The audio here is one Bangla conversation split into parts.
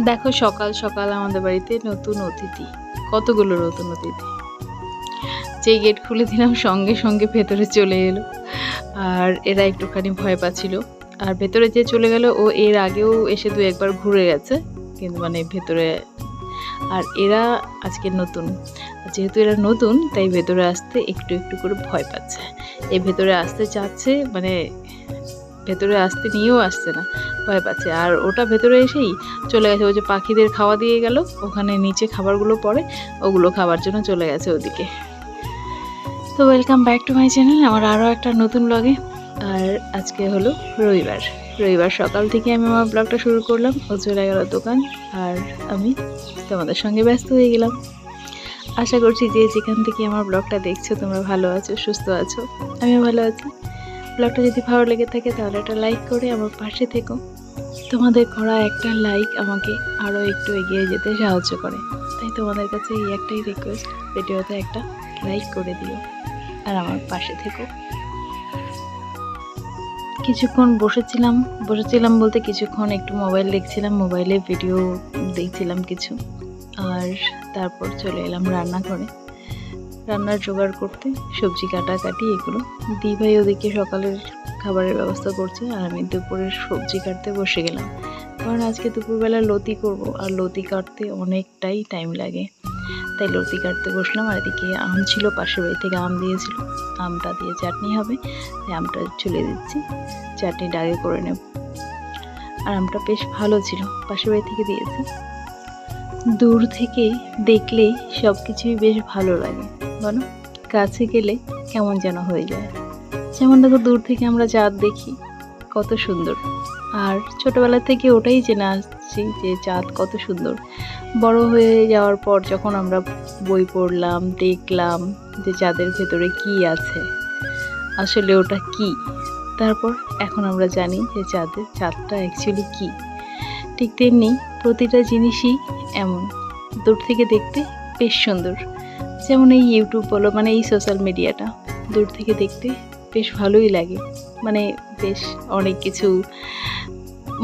দেখো সকাল সকাল আমাদের বাড়িতে নতুন অতিথি, কতগুলো নতুন অতিথি। যে গেট খুলে দিলাম সঙ্গে সঙ্গে ভেতরে চলে এলো। আর এরা একটুখানি ভয় পাচ্ছিল। আর ভেতরে যে চলে গেল ও এর আগেও এসে দু একবার ঘুরে গেছে, কিন্তু মানে ভেতরে। আর এরা আজকে নতুন, যেহেতু এরা নতুন তাই ভেতরে আসতে একটু একটু করে ভয় পাচ্ছে। এই ভেতরে আসতে চাচ্ছে, মানে ভেতরে আসতে নিয়েও আসছে না, ভয় পাচ্ছে। আর ওটা ভেতরে এসেই চলে গেছে, ওই যে পাখিদের খাওয়া দিয়ে গেল, ওখানে নিচে খাবারগুলো পড়ে, ওগুলো খাবার জন্য চলে গেছে ওদিকে। তো welcome back to my channel, আমার আরও একটা নতুন ব্লগে। আর আজকে হলো রবিবার সকাল থেকে আমি আমার ব্লগটা শুরু করলাম। ও চলে গেল দোকান আর আমি তোমাদের সঙ্গে ব্যস্ত হয়ে গেলাম। আশা করছি যে যেখান থেকে আমার ব্লগটা দেখছো তোমরা ভালো আছো, সুস্থ আছো, আমিও ভালো আছি। ব্লগটা যদি ভালো লেগে থাকে তাহলে একটা লাইক করে আমার পাশে থেকো। তোমাদের করা একটা লাইক আমাকে আরও একটু এগিয়ে যেতে সাহায্য করে, তাই তোমাদের কাছে এই একটাই রিকোয়েস্ট, ভিডিওতে একটা লাইক করে দিও আর আমার পাশে থেকো। কিছুক্ষণ বসেছিলাম বলতে কিছুক্ষণ একটু মোবাইল দেখছিলাম, মোবাইলে ভিডিও দেখছিলাম কিছু। আর তারপর চলে এলাম রান্নার জোগাড় করতে, সবজি কাটাকাটি এগুলো। দি ভাই ওদিকে সকালের খাবারের ব্যবস্থা করছে আর আমি দুপুরের সবজি কাটতে বসে গেলাম, কারণ আজকে দুপুরবেলা লতি করব আর লতি কাটতে অনেকটাই টাইম লাগে, তাই লতি কাটতে বসলাম। আর এদিকে আম ছিল, পাশের বাড়ি থেকে আম দিয়েছিল, আমটা দিয়ে চাটনি হবে, তাই আমটা ছুলে দিচ্ছি, চাটনিটা আগে করে নেব। আর আমটা বেশ ভালো ছিল, পাশের বাড়ি থেকে দিয়েছে। দূর থেকে দেখলে সব কিছুই বেশ ভালো লাগে, বলো? কাছে গেলে কেমন যেন হয়ে যায়। যেমন দেখো, দূর থেকে আমরা চাঁদ দেখি, কত সুন্দর। আর ছোটবেলা থেকে ওটাই জেনে আসছি যে চাঁদ কত সুন্দর। বড় হয়ে যাওয়ার পর যখন আমরা বই পড়লাম, দেখলাম যে চাঁদের ভেতরে কি আছে, আসলে ওটা কি, তারপর এখন আমরা জানি যে চাঁদটা অ্যাকচুয়ালি কি। ঠিক তেমনি প্রতিটা জিনিসই এমন, দূর থেকে দেখতে বেশ সুন্দর। যেমন এই ইউটিউব বলো, মানে এই সোশ্যাল মিডিয়াটা দূর থেকে দেখতে বেশ ভালোই লাগে, মানে বেশ অনেক কিছু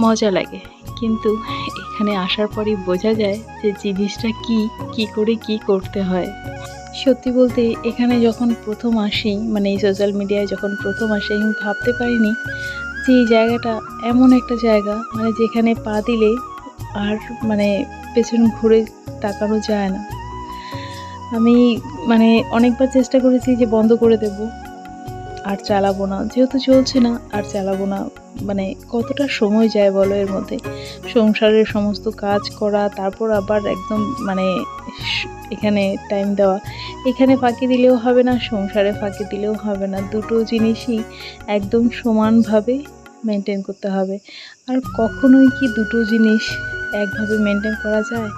মজা লাগে, কিন্তু এখানে আসার পরই বোঝা যায় যে জিনিসটা কি করে কি করতে হয়। সত্যি বলতে এখানে যখন প্রথম আসি, মানে এই সোশ্যাল মিডিয়ায় যখন প্রথম আসি, আমি ভাবতে পারিনি যে এই জায়গাটা এমন একটা জায়গা, মানে যেখানে পা দিলে আর মানে পেছন ঘুরে তাকানো যায় না। আমি মানে অনেকবার চেষ্টা করেছি যে বন্ধ করে দেব, আর চালাবো না, যেহেতু চলছে না আর চালাবো না। মানে কতটা সময় যায় বলো এর মধ্যে, সংসারের সমস্ত কাজ করা, তারপর আবার একদম মানে এখানে টাইম দেওয়া। এখানে ফাঁকি দিলেও হবে না, সংসারে ফাঁকি দিলেও হবে না, দুটো জিনিসই একদম সমানভাবে মেনটেন করতে হবে। আর কখনোই কি দুটো জিনিস একভাবে মেনটেন করা যায়?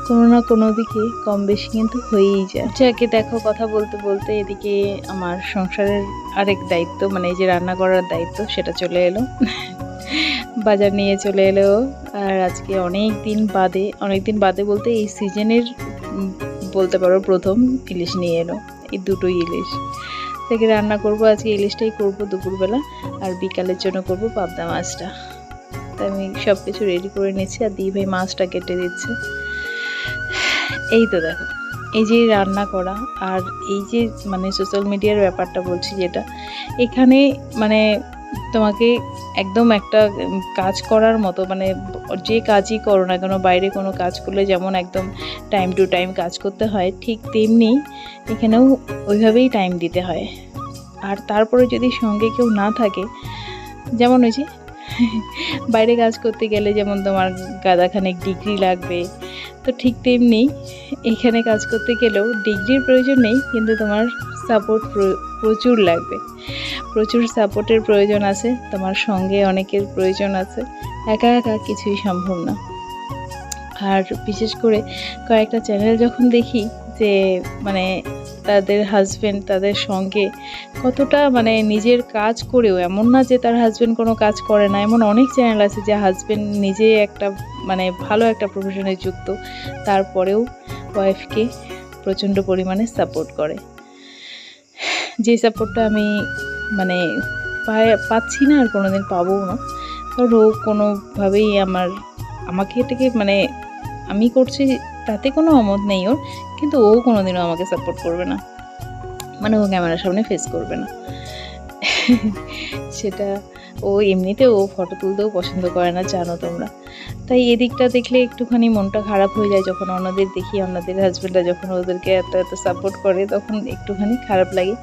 কোনো না কোনো দিকে কম বেশি কিন্তু হয়েই যায়। যাকে দেখো, কথা বলতে বলতে এদিকে আমার সংসারের আরেক দায়িত্ব, মানে এই যে রান্না করার দায়িত্ব, সেটা চলে এলো। বাজার নিয়ে চলে এলো। আর আজকে অনেক দিন বাদে বলতে এই সিজনের বলতে পারো প্রথম ইলিশ নিয়ে এলো, এই দুটোই ইলিশ থেকে রান্না করব। আজকে ইলিশটাই করব দুপুরবেলা, আর বিকালের জন্য করব পাবদা মাছটা। তাই আমি সব কিছু রেডি করে নিচ্ছি, আর দি ভাই মাছটা কেটে দিচ্ছে। এই তো দেখো, এই যে রান্না করা আর এই যে মানে সোশ্যাল মিডিয়ার ব্যাপারটা বলছি, যেটা এখানে মানে তোমাকে একদম একটা কাজ করার মতো, মানে যে কাজই করো না কেন, বাইরে কোনো কাজ করলে যেমন একদম টাইম টু টাইম কাজ করতে হয়, ঠিক তেমনি এখানেও ওইভাবেই টাইম দিতে হয়। আর তারপরে যদি সঙ্গে কেউ না থাকে, যেমন ওই যে বাইরে কাজ করতে গেলে যেমন তোমার গাদাখানেক ডিগ্রি লাগবে, তো ঠিক তেমনি এখানে কাজ করতে গেলেও ডিগ্রির প্রয়োজন নেই, কিন্তু তোমার সাপোর্ট প্রচুর লাগবে, প্রচুর সাপোর্টের প্রয়োজন আছে, তোমার সঙ্গে অনেকের প্রয়োজন আছে, একা একা কিছুই সম্ভব না। আর বিশেষ করে কয়েকটা চ্যানেল যখন দেখি যে মানে তাদের হাজব্যান্ড তাদের সঙ্গে কতটা মানে নিজের কাজ করেও, এমন না যে তার হাজব্যান্ড কোনো কাজ করে না, এমন অনেক চ্যানেল আছে যে হাজব্যান্ড নিজে একটা মানে ভালো একটা প্রফেশনে যুক্ত, তারপরেও ওয়াইফকে প্রচণ্ড পরিমাণে সাপোর্ট করে। যে সাপোর্টটা আমি মানে পাচ্ছি না আর কোনোদিন পাবও না, কারণ ও কোনোভাবেই আমাকে এটাকে মানে আমি করছি তাতে কোনো অমত নেই ওর, কিন্তু ও কোনোদিনও আমাকে সাপোর্ট করবে না, মানে ও ক্যামেরার সামনে ফেস করবে না। সেটা ও এমনিতে ও ফটো তুলতেও পছন্দ করে না, জানো তোমরা। তাই এদিকটা দেখলে একটুখানি মনটা খারাপ হয়ে যায়, যখন অন্যদের দেখি, অন্যদের হাজব্যান্ডরা যখন ওদেরকে এত এত সাপোর্ট করে, তখন একটুখানি খারাপ লাগে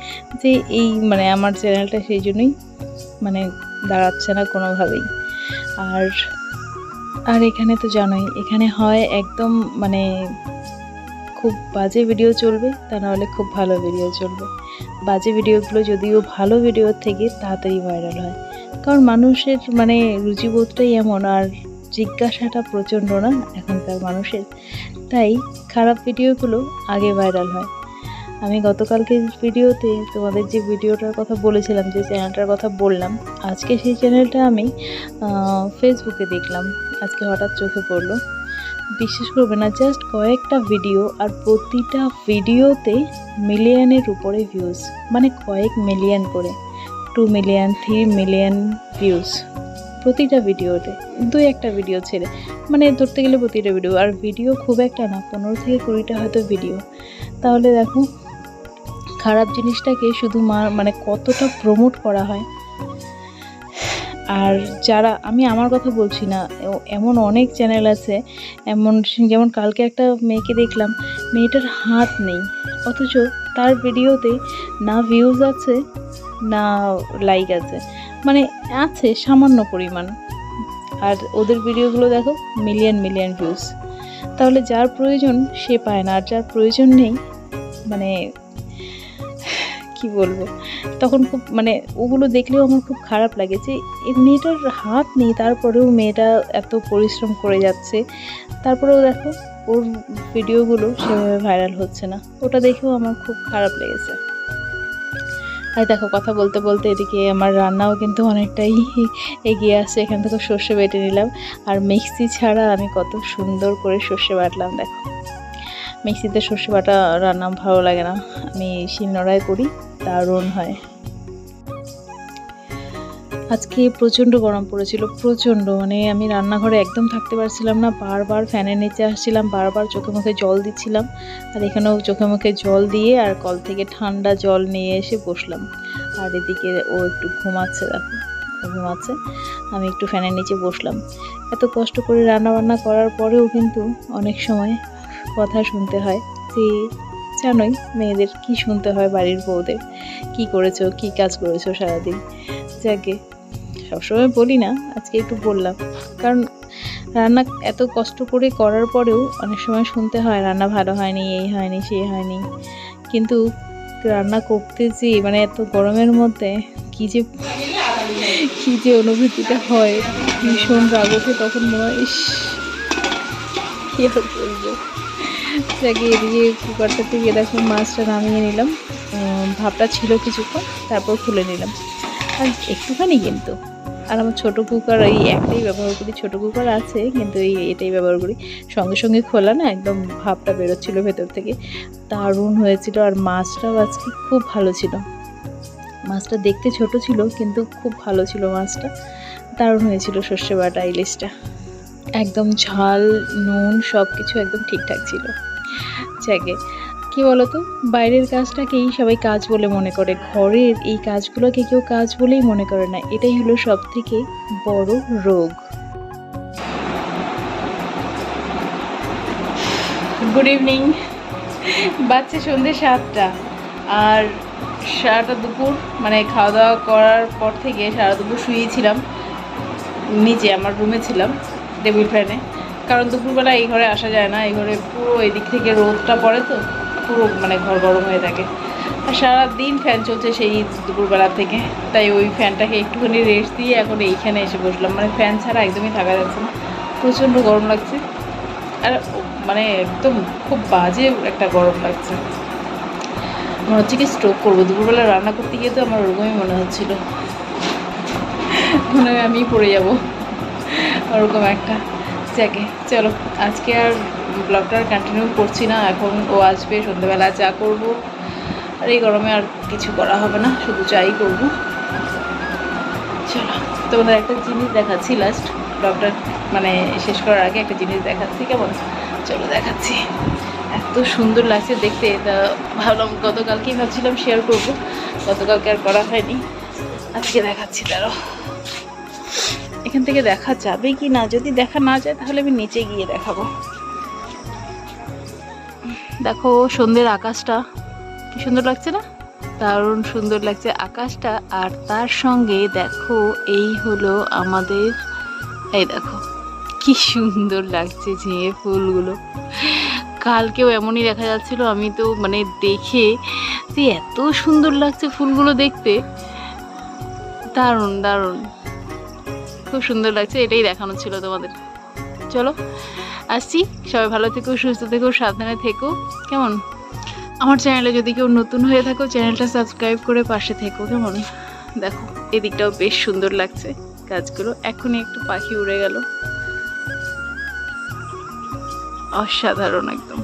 যে এই মানে আমার চ্যানেলটা সেই জন্যই মানে দাঁড়াচ্ছে না কোনোভাবেই। আর আর এখানে তো জানোই, এখানে হয় একদম মানে খুব বাজে ভিডিও চলবে, তা নাহলে খুব ভালো ভিডিও চলবে। বাজে ভিডিওগুলো যদিও ভালো ভিডিওর থেকে তাড়াতাড়ি ভাইরাল হয়, কারণ মানুষের মানে রুচিবোধটাই এমন, আর জিজ্ঞাসাটা প্রচণ্ড না এখনকার মানুষের, তাই খারাপ ভিডিওগুলো আগে ভাইরাল হয়। আমি গতকালকে ভিডিওতে তোমাদের যে ভিডিওটার কথা বলেছিলাম, যে চ্যানেলটার কথা বললাম, আজকে সেই চ্যানেলটা আমি ফেসবুকে দেখলাম, আজকে হঠাৎ চোখে পড়লো। বিশ্বাস করবে না, জাস্ট কয়েকটা ভিডিও, আর প্রতিটা ভিডিওতে মিলিয়নের উপরে ভিউজ, মানে কয়েক মিলিয়ন করে, 2 মিলিয়ন 3 মিলিয়ন ভিউজ প্রতিটা ভিডিওতে, 2-1টা ভিডিও ছেড়ে, মানে ধরতে গেলে প্রতিটা ভিডিও। আর ভিডিও খুব একটা না, 15 থেকে 20টা হয়তো ভিডিও। তাহলে দেখো খারাপ জিনিসটাকে শুধু মানে কতটা প্রমোট করা হয়। আর যারা, আমি আমার কথা বলছি না, এমন অনেক চ্যানেল আছে, এমন যেমন কালকে একটা মেয়েকে দেখলাম, মেয়েটার হাত নেই, অথচ তার ভিডিওতে না ভিউজ আছে না লাইক আছে, মানে আছে সামান্য পরিমাণ, আর ওদের ভিডিওগুলো দেখো মিলিয়ন মিলিয়ন ভিউজ। তাহলে যার প্রয়োজন সে পায় না, আর যার প্রয়োজন নেই মানে কি বলবো, তখন খুব মানে ওগুলো দেখলেও আমার খুব খারাপ লাগে যে এই মেয়েটার হাত নেই, তারপরেও মেয়েটা এত পরিশ্রম করে যাচ্ছে, তারপরেও দেখো ওর ভিডিওগুলো সেভাবে ভাইরাল হচ্ছে না, ওটা দেখেও আমার খুব খারাপ লেগেছে। আর দেখো কথা বলতে বলতে এদিকে আমার রান্নাও কিন্তু অনেকটাই এগিয়ে আসছে। এখান থেকে সর্ষে বেটে নিলাম, আর মিক্সি ছাড়া আমি কত সুন্দর করে সর্ষে বাটলাম। দেখো মিক্সিতে সর্ষে বাটা রান্না ভালো লাগে না, আমি শিলনোড়ায় করি, দারুণ হয়। আজকে প্রচণ্ড গরম পড়েছিল, প্রচণ্ড, মানে আমি রান্নাঘরে একদম থাকতে পারছিলাম না, বারবার ফ্যানের নিচে আসছিলাম, বারবার চোখে মুখে জল দিচ্ছিলাম। আর এখানেও চোখে মুখে জল দিয়ে আর কল থেকে ঠান্ডা জল নিয়ে এসে বসলাম। আর এদিকে ও একটু ঘুমাচ্ছে, দেখো ঘুমাচ্ছে, আমি একটু ফ্যানের নিচে বসলাম। এত কষ্ট করে রান্নাবান্না করার পরেও কিন্তু অনেক সময় কথা শুনতে হয়, যে জানোই মেয়েদের কি শুনতে হয়, বাড়ির বউদের কি করেছো, কি কাজ করেছো সারাদিন। যাকে সবসময় বলি না, আজকে একটু বললাম, কারণ রান্না এত কষ্ট করে করার পরেও অনেক সময় শুনতে হয় রান্না ভালো হয়নি, এই হয়নি, সেই হয়নি, কিন্তু রান্না করতে যে মানে এত গরমের মধ্যে কি যে অনুভূতিটা হয়, ভীষণ রাগ ওঠে, তখন মনে হয় ইস কি আর করবো। যাকে এদিকে কুকারটা থেকে দেখো মাছটা নামিয়ে নিলাম, ভাপটা ছিল কিছুক্ষণ, তারপর খুলে নিলাম, আর একটুখানি কিন্তু। আর আমার ছোটো কুকার এই একটাই ব্যবহার করি, ছোটো কুকার আছে কিন্তু এটাই ব্যবহার করি। সঙ্গে সঙ্গে খোলা না, একদম ভাপটা বেরোচ্ছিলো ভেতর থেকে, দারুণ হয়েছিল। আর মাছটাও আজকে খুব ভালো ছিল, মাছটা দেখতে ছোট ছিল কিন্তু খুব ভালো ছিল মাছটা, দারুণ হয়েছিল। সর্ষে বাটা ইলিশটা একদম ঝাল নুন সব কিছু একদম ঠিকঠাক ছিল। যাকে কি বলতো, বাইরের কাজটাকেই সবাই কাজ বলে মনে করে, ঘরের এই কাজগুলোকে কেউ কাজ বলেই মনে করে না, এটাই হলো সব থেকে বড় রোগ। গুড ইভিনিং, বাচ্চা সন্ধ্যে 7টা, আর সারাটা দুপুর মানে খাওয়া দাওয়া করার পর থেকে সারা দুপুর শুয়েছিলাম নিচে, আমার রুমে ছিলাম টেবিল ফ্যানে, কারণ দুপুরবেলা এই ঘরে আসা যায় না, এই ঘরে পুরো এদিক থেকে রোদটা পড়ে তো পুরো মানে ঘর গরম হয়ে থাকে, আর সারাদিন ফ্যান চলছে সেই দুপুরবেলা থেকে, তাই ওই ফ্যানটাকে একটুখানি রেস্ট দিয়ে এখন এইখানে এসে বসলাম, মানে ফ্যান ছাড়া একদমই থাকা যাচ্ছে না, প্রচণ্ড গরম লাগছে, আর মানে একদম খুব বাজে একটা গরম লাগছে, মনে হচ্ছে কি স্ট্রোক করবো। দুপুরবেলা রান্না করতে গিয়ে তো আমার ওরকমই মনে হচ্ছিলো, মনে হয় আমি পড়ে যাবো ওরকম একটা। যাকে চলো আজকে আর ব্লগটা কন্টিনিউ করছি না, এখন ও আসবে, সন্ধ্যেবেলা চা করব, আর এই গরমে আর কিছু করা হবে না, শুধু চাই করব। চলো তোমাদের একটা জিনিস দেখাচ্ছি লাস্ট, ব্লগটা মানে শেষ করার আগে একটা জিনিস দেখাচ্ছি, কেমন? চলো দেখাচ্ছি। এত সুন্দর লাগছে দেখতে, তা ভাবলাম গতকালকেই ভাবছিলাম শেয়ার করব, গতকালকে আর করা হয়নি, আজকে দেখাচ্ছি। তারও এখান থেকে দেখা যাবে কি না, যদি দেখা না যায় তাহলে আমি নিচে গিয়ে দেখাবো। দেখো সন্ধ্যের আকাশটা কি সুন্দর লাগছে না? দারুণ সুন্দর লাগছে আকাশটা। আর তার সঙ্গে দেখো এই হলো আমাদের, এই দেখো কি সুন্দর লাগছে ঝিঙে ফুলগুলো। কালকেও এমনই দেখা যাচ্ছিল, আমি তো মানে দেখে যে এত সুন্দর লাগছে ফুলগুলো দেখতে, দারুণ দারুণ, খুব সুন্দর লাগছে। এটাই দেখানো ছিল তোমাদের। চলো আসছি, সবাই ভালো থেকো, সুস্থ থেকো, সাবধানে থেকো, কেমন? আমার চ্যানেলে যদি কেউ নতুন হয়ে থাকো চ্যানেলটা সাবস্ক্রাইব করে পাশে থেকো, কেমন? দেখো এদিকটাও বেশ সুন্দর লাগছে গাছগুলো। এখনই একটু পাখি উড়ে গেল, অসাধারণ একদম।